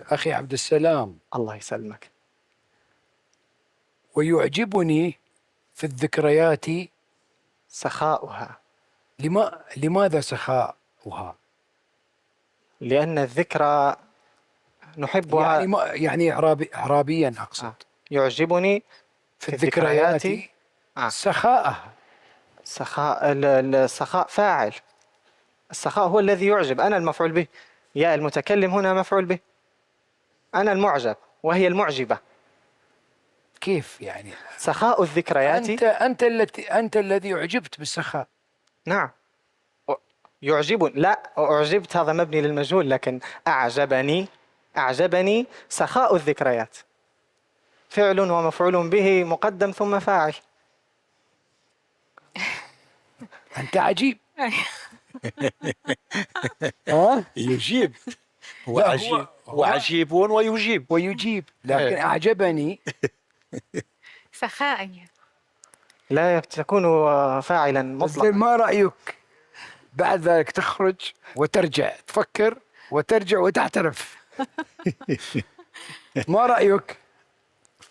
أخي عبد السلام، الله يسلمك. ويعجبني في الذكريات سخاؤها. لماذا سخاؤها؟ لأن الذكرى نحبها. يعني إعرابيا أقصد. يعجبني في الذكريات سخاءها. السخاء فاعل. السخاء هو الذي يعجب، أنا المفعول به، يا المتكلم هنا مفعول به، أنا المعجب وهي المعجبة. كيف يعني؟ سخاء الذكريات. أنت الذي أعجبت بالسخاء. نعم، يعجبني. لا، أعجبت هذا مبني للمجهول، لكن أعجبني سخاء الذكريات، فعل ومفعول به مقدم ثم فاعل. أنت عجيب. يجيب. هو عجيب ويجيب، لكن أعجبني سخاء. لا تكون فاعلا مطلقا. ما رأيك بعد ذلك تخرج وترجع تفكر وترجع وتعترف؟ ما رأيك؟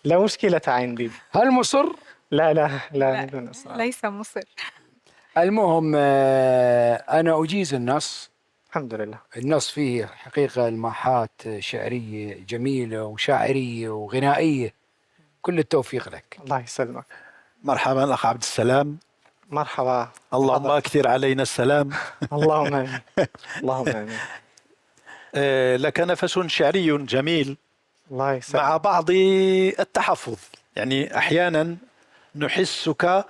لا مشكلة عندي. هل مصر؟ لا بدون إصرار. ليس مصر. المهم أنا أجيز النص. الحمد لله. النص فيه حقيقة الماحات شعرية جميلة وشاعرية وغنائية. كل التوفيق لك. الله يسلمك. مرحبا أخ عبد السلام. مرحبا. اللهم أكثر علينا السلام. اللهم آمين. اللهم آمين. لك نفس شعري جميل الله يسلمك. مع بعض التحفظ، يعني أحيانا نحسك